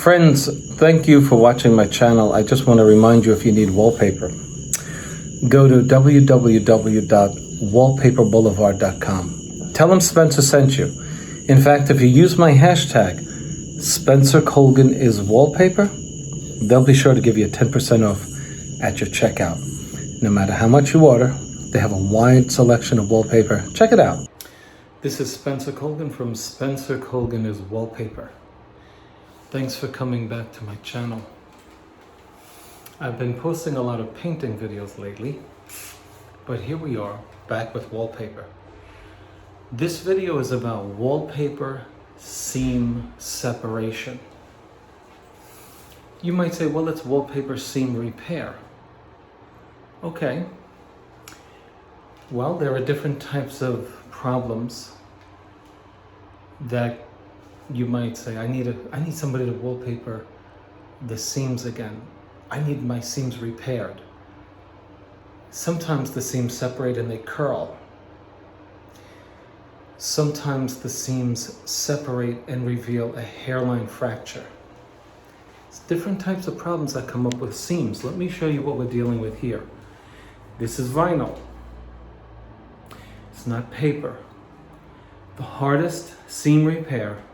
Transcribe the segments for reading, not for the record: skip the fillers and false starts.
Friends, thank you for watching my channel. I just want to remind you, if you need wallpaper, go to www.wallpaperboulevard.com. Tell them Spencer sent you. In fact, if you use my hashtag, Spencer Colgan is wallpaper, they'll be sure to give you a 10% off at your checkout. No matter how much you order, they have a wide selection of wallpaper. Check it out. This is Spencer Colgan from Spencer Colgan is Wallpaper. Thanks for coming back to my channel. I've been posting a lot of painting videos lately, but here we are, back with wallpaper. This video is about wallpaper seam separation. You might say, well, it's wallpaper seam repair. Okay. Well, there are different types of problems that you might say, I need somebody to wallpaper the seams again. I need my seams repaired. Sometimes the seams separate and they curl. Sometimes the seams separate and reveal a hairline fracture. It's different types of problems that come up with seams. Let me show you what we're dealing with here. This is vinyl. It's not paper. The hardest seam repair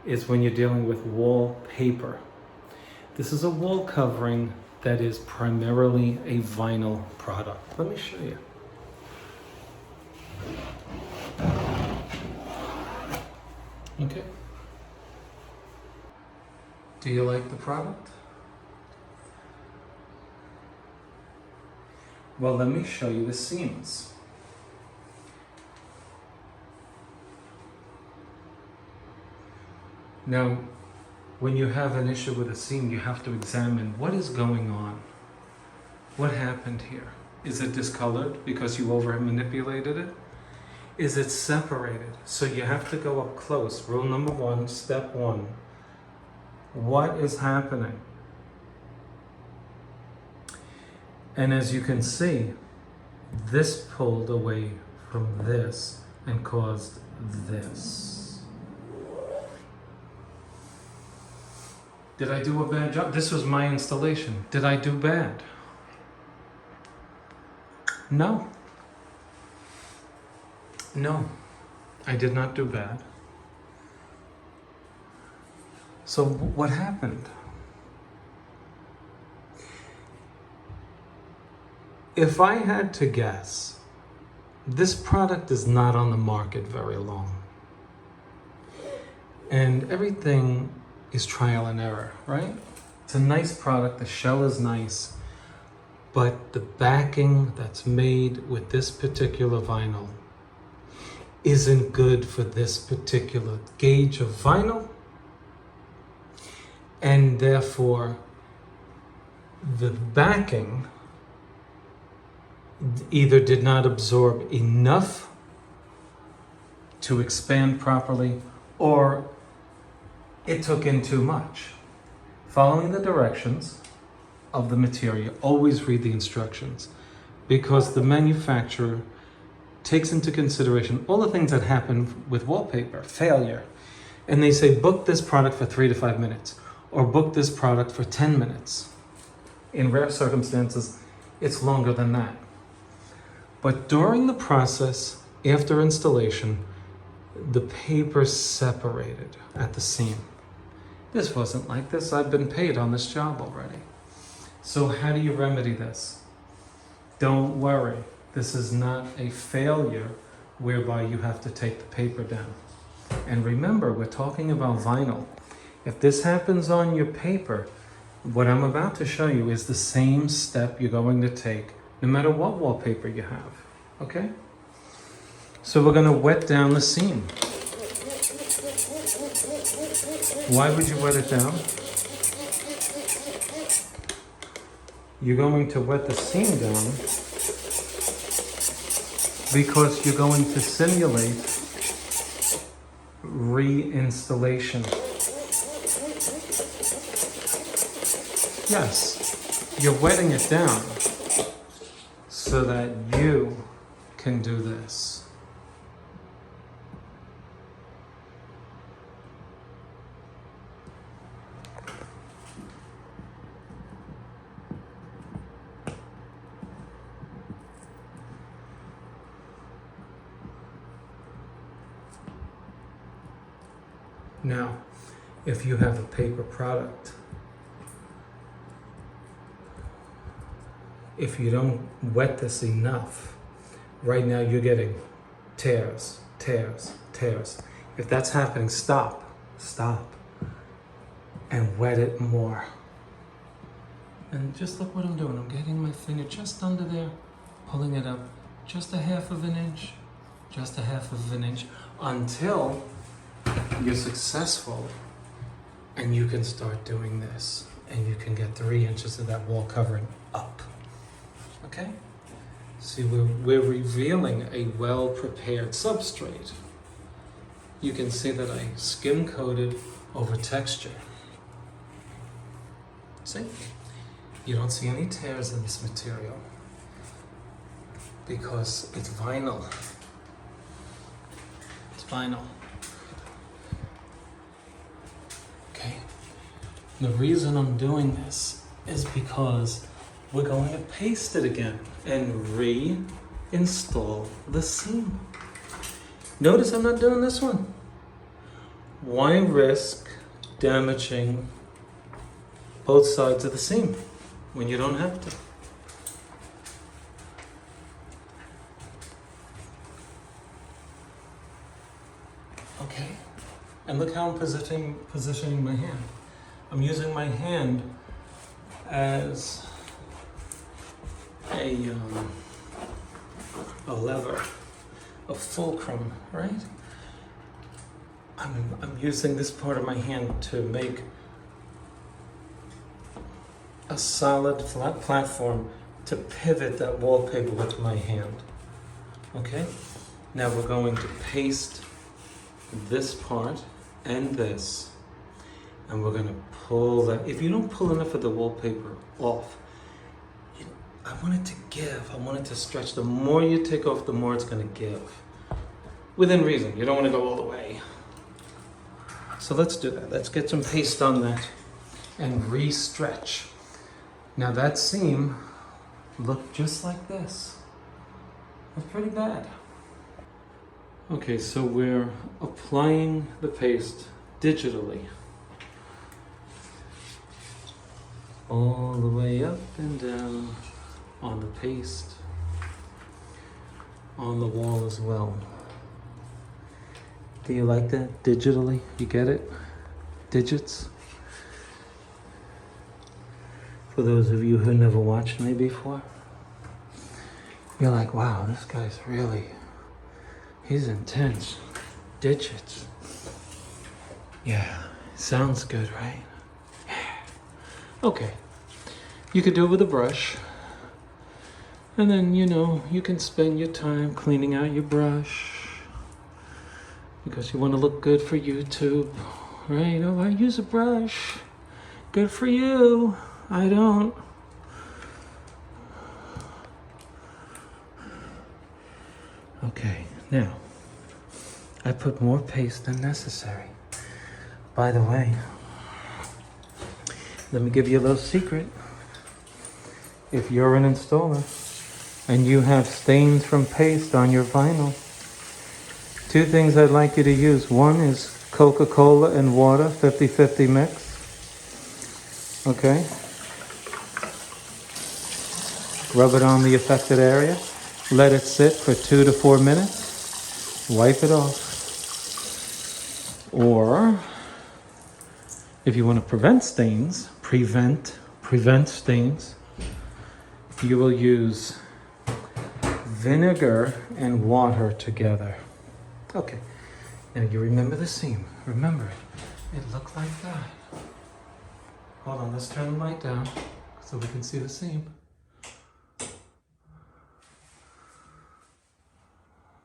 is when you're dealing with wallpaper. This is a wall covering that is primarily a vinyl product. Let me show you. Okay. Do you like the product? Well, let me show you the seams. Now, when you have an issue with a seam, you have to examine what is going on. What happened here? Is it discolored because you over manipulated it? Is it separated? So you have to go up close. Rule number one, step one. What is happening? And as you can see, this pulled away from this and caused this. Did I do a bad job? This was my installation. Did I do bad? No. No, I did not do bad. So what happened? If I had to guess, this product is not on the market very long. And everything is trial and error, right? It's a nice product, the shell is nice, but the backing that's made with this particular vinyl isn't good for this particular gauge of vinyl, and therefore the backing either did not absorb enough to expand properly, or it took in too much. Following the directions of the material, always read the instructions, because the manufacturer takes into consideration all the things that happen with wallpaper, failure. And they say, book this product for 3 to 5 minutes, or book this product for 10 minutes. In rare circumstances, it's longer than that. But during the process, after installation, the paper separated at the seam. This wasn't like this. I've been paid on this job already. So how do you remedy this? Don't worry. This is not a failure whereby you have to take the paper down. And remember, we're talking about vinyl. If this happens on your paper, what I'm about to show you is the same step you're going to take no matter what wallpaper you have, okay? So we're gonna wet down the seam. Why would you wet it down? You're going to wet the seam down because you're going to simulate reinstallation. Yes, you're wetting it down so that you can do this. Now, if you have a paper product, if you don't wet this enough, right now you're getting tears, tears, tears. If that's happening, stop, and wet it more. And just look what I'm doing. I'm getting my finger just under there, pulling it up just a half of an inch, until you're successful and you can start doing this and you can get 3 inches of that wall covering up. Okay? See, we're revealing a well-prepared substrate. You can see that I skim-coated over texture. See? You don't see any tears in this material because it's vinyl. It's vinyl. Okay? The reason I'm doing this is because we're going to paste it again and reinstall the seam. Notice I'm not doing this one. Why risk damaging both sides of the seam when you don't have to? Okay, and look how I'm positioning my hand. I'm using my hand as a lever, a fulcrum, right? I'm using this part of my hand to make a solid flat platform to pivot that wallpaper with my hand. Okay? Now we're going to paste this part and this, and we're going to pull that. If you don't pull enough of the wallpaper off, I want it to give. I want it to stretch. The more you take off, the more it's going to give. Within reason. You don't want to go all the way. So let's do that. Let's get some paste on that and re-stretch. Now that seam looked just like this. That's pretty bad. Okay, so we're applying the paste digitally. All the way up and down on the paste, on the wall as well. Do you like that? Digitally? You get it? Digits? For those of you who never watched me before, you're like, wow, this guy's really, he's intense. Digits. Yeah, sounds good, right? Okay. You could do it with a brush. And then, you know, you can spend your time cleaning out your brush because you want to look good for YouTube, right? Oh, I use a brush. Good for you. I don't. Okay, now, I put more paste than necessary. By the way, let me give you a little secret. If you're an installer and you have stains from paste on your vinyl, 2 things I'd like you to use. One is Coca-Cola and water, 50-50 mix. Okay? Rub it on the affected area. Let it sit for 2 to 4 minutes. Wipe it off. Or, if you want to prevent stains, prevent stains, you will use vinegar and water together. Okay, now you remember the seam. Remember it. It looked like that. Hold on, let's turn the light down so we can see the seam.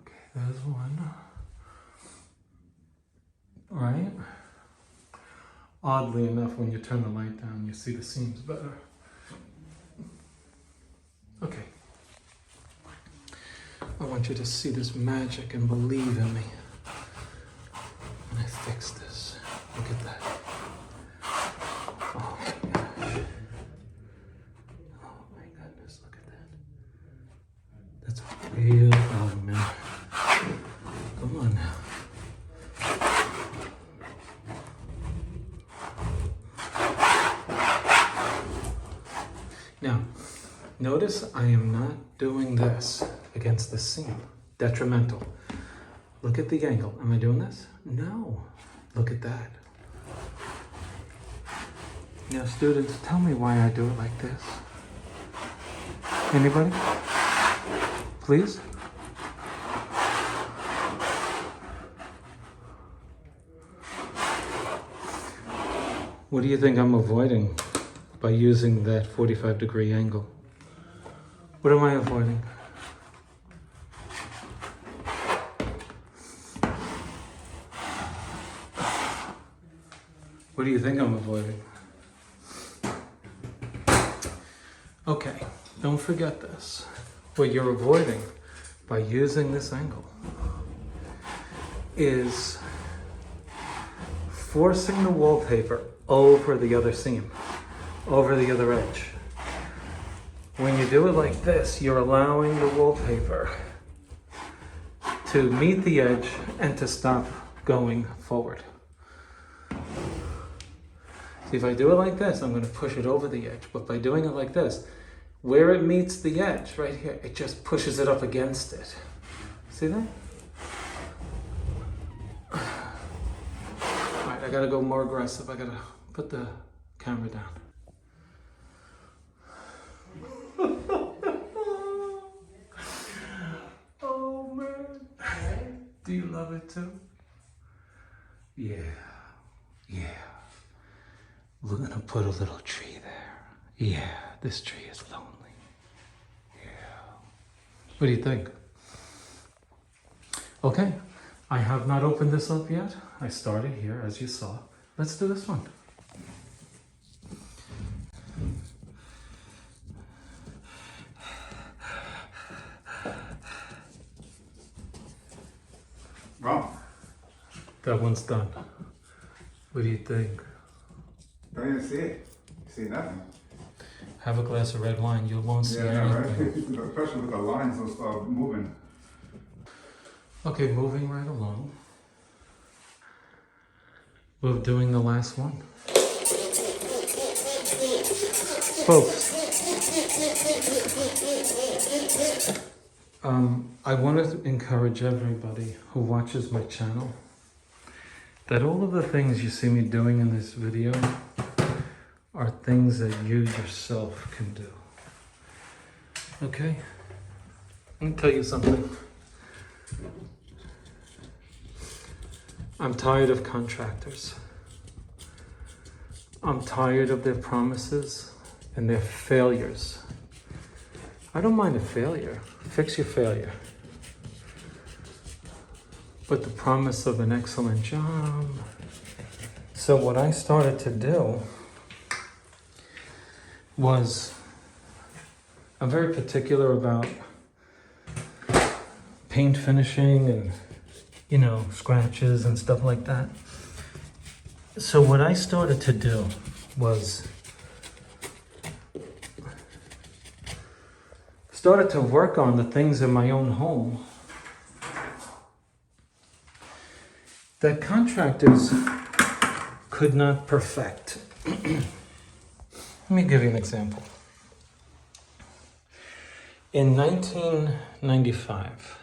Okay, there's one. Right? Oddly enough, when you turn the light down, you see the seams better. Okay. I want you to see this magic and believe in me. And I fix this. Look at that. Oh my gosh. Oh my goodness, look at that. That's real. Oh man. Come on now. Notice I am not doing this against the seam. Detrimental. Look at the angle. Am I doing this? No. Look at that. Now students, tell me why I do it like this. Anybody? Please? What do you think I'm avoiding by using that 45-degree angle? What am I avoiding? What do you think I'm avoiding? Okay, don't forget this. What you're avoiding by using this angle is forcing the wallpaper over the other seam, over the other edge. When you do it like this, you're allowing the wallpaper to meet the edge and to stop going forward. See, if I do it like this, I'm going to push it over the edge. But by doing it like this, where it meets the edge, right here, it just pushes it up against it. See that? All right, I got to go more aggressive. I got to put the camera down. Oh, man. Do you love it too? Yeah. Yeah. We're gonna put a little tree there. Yeah, this tree is lonely. Yeah. What do you think? Okay, I have not opened this up yet. I started here, as you saw. Let's do this one. Wrong. That one's done. What do you think? Don't even see it. You see nothing. Have a glass of red wine. You won't see anything. Right? Especially with the lines will start moving. Okay, moving right along. We're doing the last one. Folks, I want to encourage everybody who watches my channel that all of the things you see me doing in this video are things that you yourself can do. Okay? Let me tell you something. I'm tired of contractors. I'm tired of their promises and their failures. I don't mind a failure. Fix your failure. But the promise of an excellent job. So what I started to do was, I'm very particular about paint finishing and, you know, scratches and stuff like that. So what I started to do was started to work on the things in my own home that contractors could not perfect. Let me give you an example. In 1995,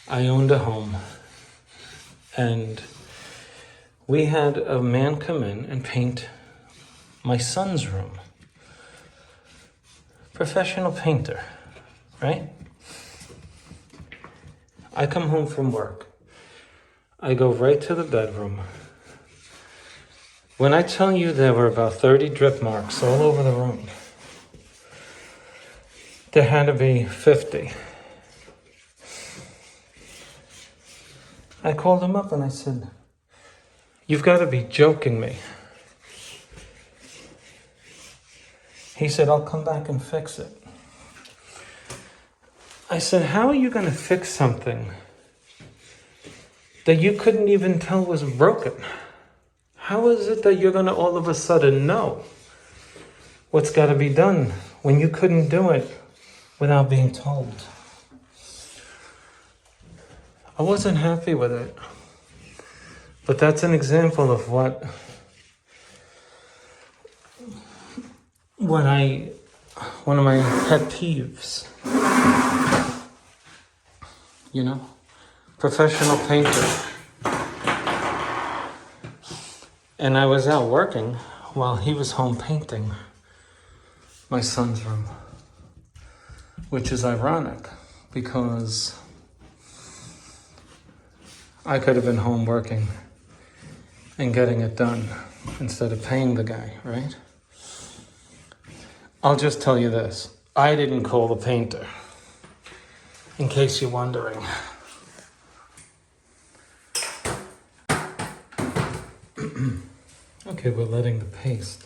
I owned a home and we had a man come in and paint my son's room. Professional painter, right? I come home from work. I go right to the bedroom. When I tell you there were about 30 drip marks all over the room, there had to be 50. I called him up and I said, "You've got to be joking me." He said, "I'll come back and fix it." I said, "How are you going to fix something that you couldn't even tell was broken? How is it that you're going to all of a sudden know what's got to be done when you couldn't do it without being told?" I wasn't happy with it. But that's an example of what I one of my pet peeves. You know, professional painter. And I was out working while he was home painting my son's room. Which is ironic because I could have been home working and getting it done instead of paying the guy, right? I'll just tell you this. I didn't call the painter, in case you're wondering. Okay, we're letting the paste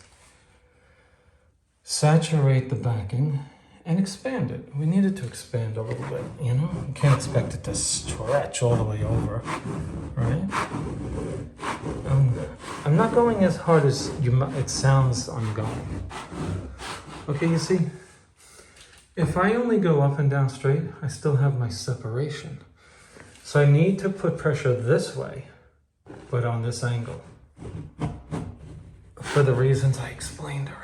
saturate the backing and expand it. We need it to expand a little bit, you know? You can't expect it to stretch all the way over, right? I'm not going as hard as it sounds I'm going. Okay, you see? If I only go up and down straight, I still have my separation. So I need to put pressure this way, but on this angle. For the reasons I explained already.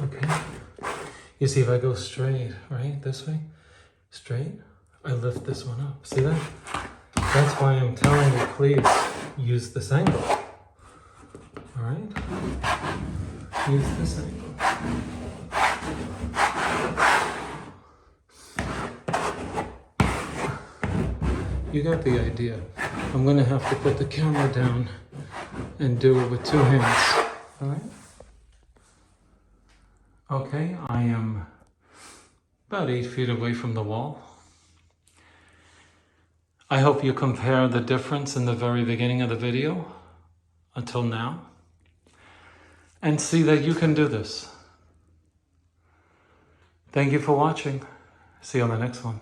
Okay. You see, if I go straight, right, this way, straight, I lift this one up. See that? That's why I'm telling you, please use this angle. All right? Use this angle. You got the idea. I'm going to have to put the camera down and do it with 2 hands. All right? Okay, I am about 8 feet away from the wall. I hope you compare the difference in the very beginning of the video until now and see that you can do this. Thank you for watching. See you on the next one.